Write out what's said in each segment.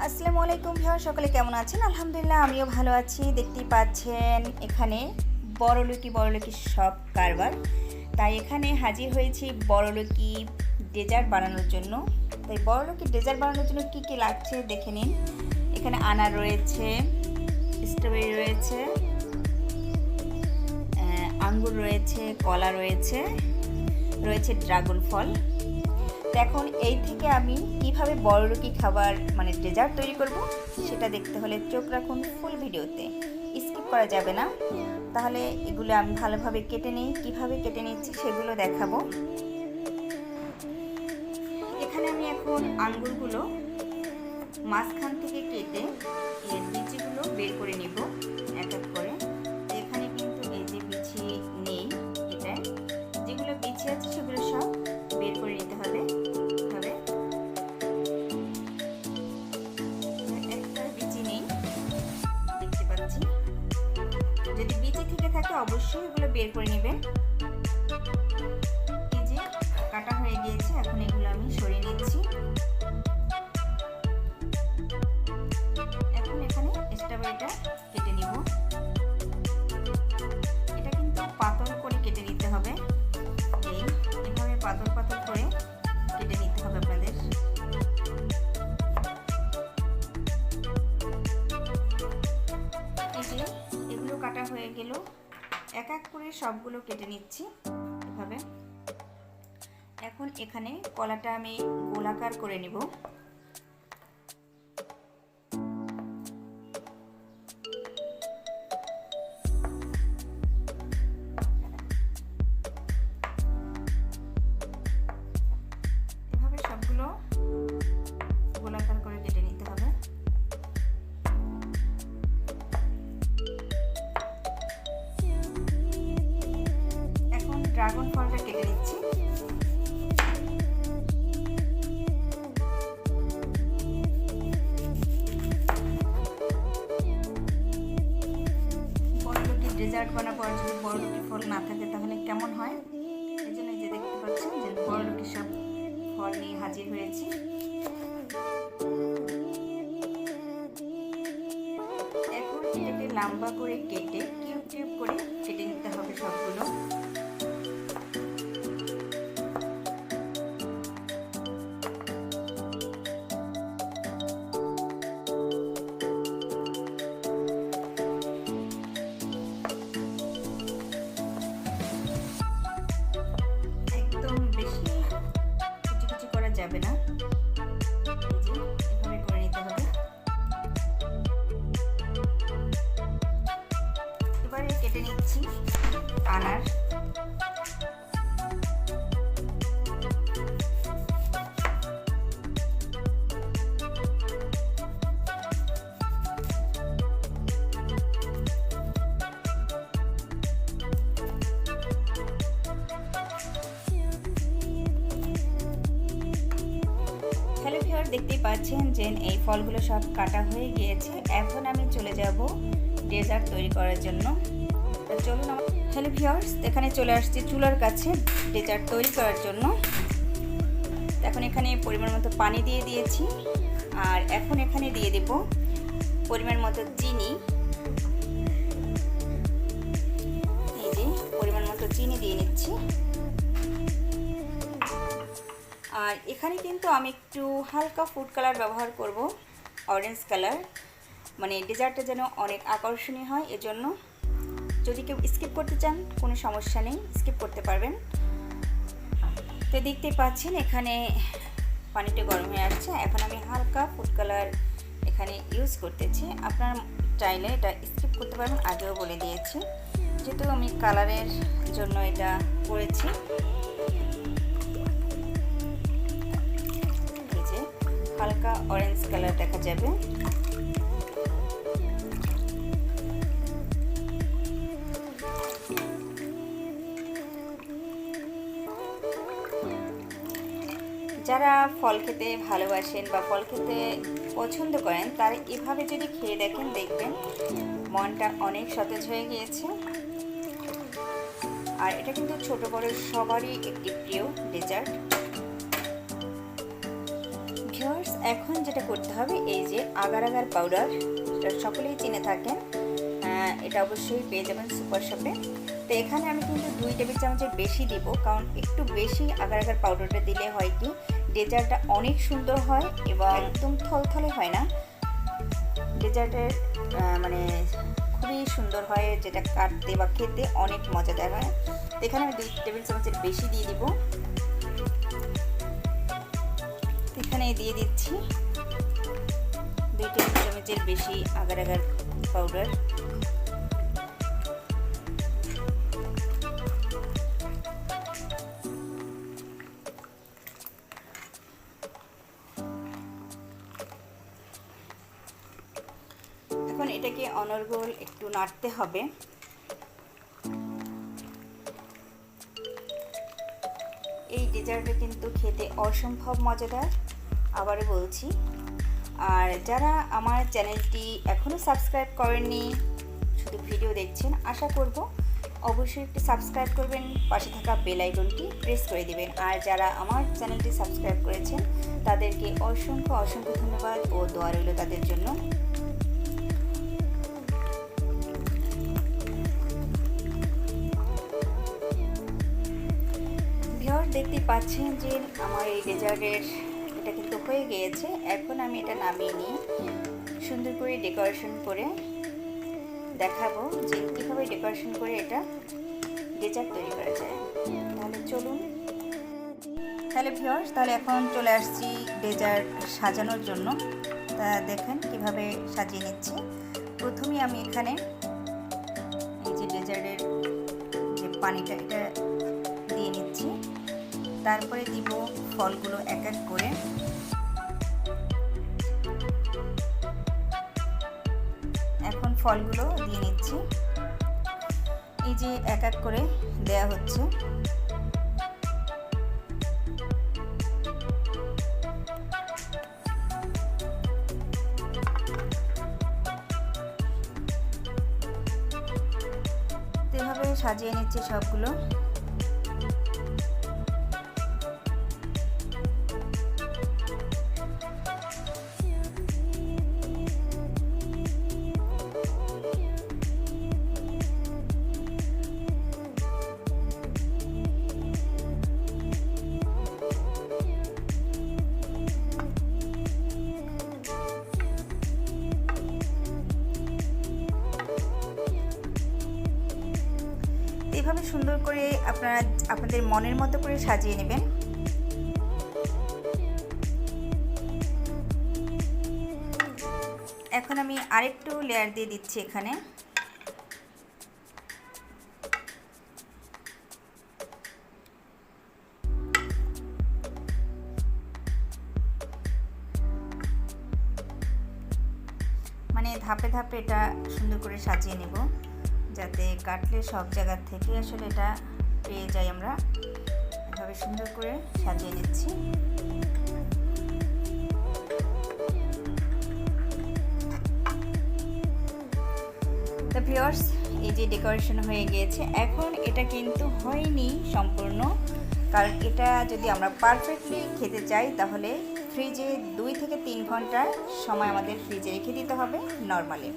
আসসালামু আলাইকুম ভিউয়ার, সকলে কেমন আছেন? আলহামদুলিল্লাহ আমিও ভালো আছি। দেখতেই পাচ্ছেন এখানে বড়লোকি সব কারবার। তাই এখানে হাজির হয়েছি বড়লোকি ডেজার্ট বানানোর জন্য। তাই বড়লোকি ডেজার্ট বানানোর জন্য কি কি লাগছে দেখে নিন। এখানে আনার রয়েছে, স্ট্রবেরি রয়েছে, আঙ্গুর রয়েছে, কলা রয়েছে, ড্রাগন ফল। এখন এই থেকে আমি কিভাবে বড়লোকি খাবার মানে ডেজার্ট তৈরি করব সেটা দেখতে হলে চোখ রাখুন ফুল ভিডিওতে, স্কিপ করা যাবে না। তাহলে এগুলো আমি ভালোভাবে কেটে নিই, কিভাবে কেটে নিচ্ছি সেগুলো দেখাবো। এখানে আমি এখন আঙ্গুরগুলো মাঝখান থেকে কেটে এর বিচিগুলো বের করে নিব এক এক করে। এখানে কিন্তু এই যে বিচি নেই, এটা যেগুলো বিচি আছে সেগুলো সব বের করে নিতে হবে। একটা বিচি নেই দেখতে পাচ্ছি, যদি বিচি থেকে থাকে অবশ্যই এগুলো বের করে নেবেন। এই যে কাটা হয়ে গিয়েছে, এখন এগুলো আমি সরিয়ে নিচ্ছি। এখন এখানে স্ট্রবেরিটা কেটে নিব। এটা কিন্তু পাতল করে কেটে নিতে হবে, এইভাবে পাতল পাতল করে কেটে নিতে হবে আপনাদের। এই যে এগুলো কাটা হয়ে গেল, এক এক করে সবগুলো কেটে নিচ্ছি এভাবে। এখন এখানে কলাটা আমি গোলাকার করে নিব। এভাবে সবগুলো গোলাকার করে কেটে নিতে হবে। এখন ড্রাগন ফলটা কেটে নিচ্ছি। ডেজার্ট বানাবো আর যদি বড়লোকি ফল না থাকে তাহলে কেমন হয়? এই জন্য যে দেখতে পাচ্ছেন যে বড়লোকি সব ফল নিয়ে হাজির হয়েছি। এখন এটাকে লম্বা করে কেটে কিউব কিউব করে কেটে নিতে হবে সবগুলো। যাবে না, এভাবে করে নিতে হবে। এবারে কেটে নিচ্ছি আনার। হ্যালো ভিউয়ার, দেখতেই পাচ্ছেন যে এই ফলগুলো সব কাটা হয়ে গিয়েছে। এখন আমি চলে যাব ডেজার্ট তৈরি করার জন্য। চলুন আমার হ্যালো ভিউয়ার্স, এখানে চলে আসছি চুলার কাছে ডেজার্ট তৈরি করার জন্য। এখন এখানে পরিমাণ মতো পানি দিয়ে দিয়েছি, আর এখন এখানে দিয়ে দেব পরিমাণ মতো চিনি। এই যে পরিমাণ মতো চিনি দিয়ে নিচ্ছি। আর এখানে কিন্তু আমি একটু হালকা ফুড কালার ব্যবহার করব, অরেঞ্জ কালার, মানে ডেজার্টটা যেন অনেক আকর্ষণীয় হয়। এজন্য যদি কেউ স্কিপ করতে চান কোনো সমস্যা নেই, স্কিপ করতে পারবেন। তো দেখতেই পাচ্ছেন এখানে পানিটা গরম হয়ে আসছে। এখন আমি হালকা ফুড কালার এখানে ইউজ করতেছি। আপনার চাইলে এটা স্কিপ করতে পারবেন, আগেও বলে দিয়েছি, যেহেতু আমি কালারের জন্য এটা করেছি। হালকা অরেঞ্জ কালার দেখা যাবে। যারা ফল খেতে ভালোবাসেন বা ফল খেতে পছন্দ করেন তারা এভাবে যদি খেয়ে দেখেন, দেখবেন মনটা অনেক সতেজ হয়ে গিয়েছে। আর এটা কিন্তু ছোট বড় সবারই একটি প্রিয় ডেজার্ট। ভিউয়ার্স, এখন যেটা করতে হবে, এই যে আগার আগার পাউডার, এটা সকলেই চিনে থাকেন, এটা অবশ্যই পেয়ে যাবেন সুপার শপে। তো এখানে আমি কিন্তু 2 টেবিল চামচের বেশি দিব, কারণ একটু বেশি আগার আগার পাউডারটা দিলে হয় কি ডেজার্টটা অনেক সুন্দর হয় এবং একদম থলথলে হয় না, ডেজার্টের মানে খুবই সুন্দর হয়, যেটা কাটতে বা খেতে অনেক মজাদার হয়। তো এখানে আমি 2 টেবিল চামচের বেশি দিয়ে দিব। এখানে দিয়ে দিচ্ছি 2 টেবিল চামচের বেশি আগার আগার পাউডার। এখন এটাকে অনর্গল একটু নাড়তে হবে। এই ডেজার্টটা কিন্তু খেতে অসম্ভব মজাদার, আবারও বলছি। আর যারা আমার চ্যানেলটি এখনও সাবস্ক্রাইব করেননি, শুধু ভিডিও দেখছেন, আশা করব অবশ্যই একটি সাবস্ক্রাইব করবেন, পাশে থাকা বেল আইকনটি প্রেস করে দিবেন। আর যারা আমার চ্যানেলটি সাবস্ক্রাইব করেছেন তাদেরকে অসংখ্য অসংখ্য ধন্যবাদ ও দোয়া রইল তাদের জন্য। দেখতে পাচ্ছেন যে আমার এই ডেজার্টের এটা কিন্তু হয়ে গিয়েছে। এখন আমি এটা নামিয়ে নিয়ে সুন্দর করে ডেকোরেশন করে দেখাবো যে কীভাবে ডেকোরেশন করে এটা ডেজার্ট তৈরি করা যায়। তাহলে চলুন। তাহলে ভিউয়ার্স, তাহলে এখন চলে আসছি ডেজার্ট সাজানোর জন্য। তা দেখেন কিভাবে সাজিয়ে নিচ্ছি। প্রথমেই আমি এখানে এই যে ডেজার্টের যে পানিটা এটা দিয়ে নিচ্ছি, তারপরে দিব ফলগুলো এক এক করে। এখন ফলগুলো দিয়ে নিচ্ছি, এই যে এক এক করে দেয়া হচ্ছে। এভাবে সাজিয়ে নিচ্ছি সবগুলো। এভাবে সুন্দর করে আপনারা আপনাদের মনের মতো করে সাজিয়ে নেবেন। এখন আমি আরেকটু লেয়ার দিয়ে দিচ্ছি এখানে। মানে ধাপে ধাপে এটা সুন্দর করে সাজিয়ে নেব, যাতে কাটলে সব জায়গা থেকে আসলে এটা পেয়ে যাই আমরা। এভাবে সুন্দর করে সাজিয়ে নিচ্ছি। তো ভিউয়ার্স, এই যে ডেকোরেশন হয়ে গিয়েছে। এখন এটা কিন্তু হয়নি সম্পূর্ণ, কারণ এটা যদি আমরা পারফেক্টলি খেতে চাই তাহলে ফ্রিজে 2 থেকে 3 ঘন্টার সময় আমাদের ফ্রিজে রেখে দিতে হবে নরমালি।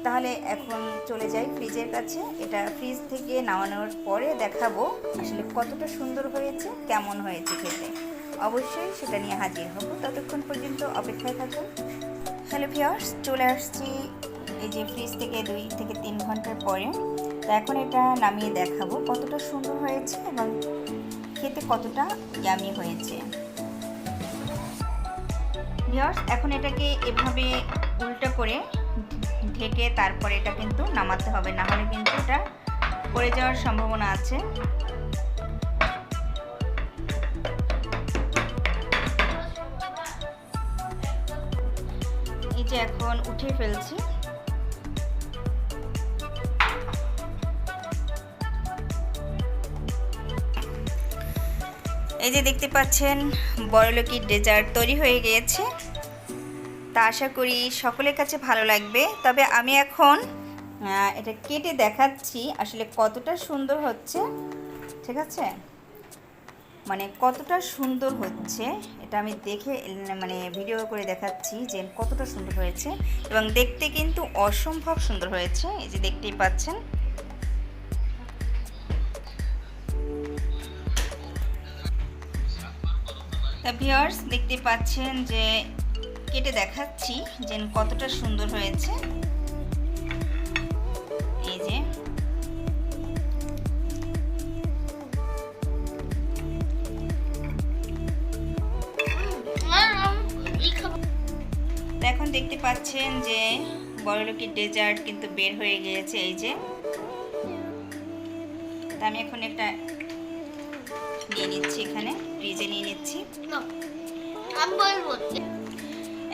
তাহলে এখন চলে যাই ফ্রিজের কাছে। এটা ফ্রিজ থেকে নামানোর পরে দেখাবো আসলে কতটা সুন্দর হয়েছে, কেমন হয়েছে খেতে। অবশ্যই সেটা নিয়ে হাজির হব, ততক্ষণ পর্যন্ত অপেক্ষায় থাকুন। হ্যালো ভিউয়ার্স, চলে আসছি এই যে ফ্রিজ থেকে 2 থেকে 3 ঘন্টার পরে। তো এখন এটা নামিয়ে দেখাবো কতটা সুন্দর হয়েছে এবং খেতে কতটা ইয়ামি হয়েছে। ভিউয়ার্স, এখন এটাকে এভাবে উল্টো করে ঢেকে তারপরে এটা কিন্তু নামাতে হবে, না হলে কিন্তু এটা পড়ে যাওয়ার সম্ভাবনা আছে। এই যে এখন উঠিয়ে ফেলছি। এই যে দেখতে পাচ্ছেন বড়লোকি ডেজার্ট তৈরি হয়ে গিয়েছে। তা আশা করি সকলের কাছে ভালো লাগবে। তবে আমি এখন এটা কেটে দেখাচ্ছি আসলে কতটা সুন্দর হচ্ছে, ঠিক আছে? মানে কতটা সুন্দর হচ্ছে এটা আমি দেখে মানে ভিডিও করে দেখাচ্ছি যে কতটা সুন্দর হয়েছে, এবং দেখতে কিন্তু অসম্ভব সুন্দর হয়েছে। এই যে দেখতেই পাচ্ছেন। তা ভিউয়ার্স দেখতে পাচ্ছেন যে কেটে দেখাচ্ছি যে কতটা সুন্দর হয়েছে। এই যে এখন দেখতে পাচ্ছেন যে বড়লোকের ডেজার্ট কিন্তু বের হয়ে গিয়েছে। এই যে আমি এখন একটা নিয়ে নিচ্ছি, এখানে ফ্রিজে নিয়ে নিচ্ছি।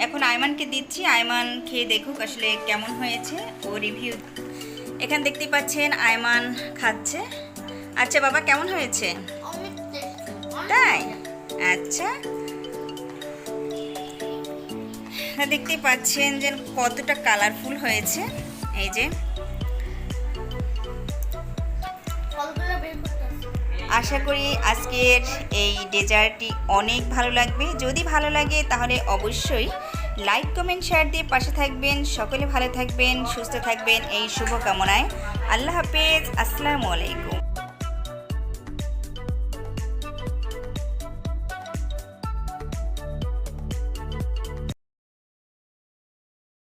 এখন আয়মানকে দিচ্ছি, আয়মান খেয়ে দেখুক আসলে কেমন হয়েছে, ও রিভিউ। এখানে দেখতে পাচ্ছেন আয়মান খাচ্ছে। আচ্ছা বাবা কেমন হয়েছে? তাই? আচ্ছা, দেখতে পাচ্ছেন যে কতটা কালারফুল হয়েছে। এই যে আশা করি আজকের এই ডেজার্টটি অনেক ভালো লাগবে। যদি ভালো লাগে তাহলে অবশ্যই লাইক কমেন্ট শেয়ার দিয়ে পাশে থাকবেন। সকলে ভালো থাকবেন, সুস্থ থাকবেন এই শুভকামনায়। আল্লাহ হাফেজ, আসসালামু আলাইকুম।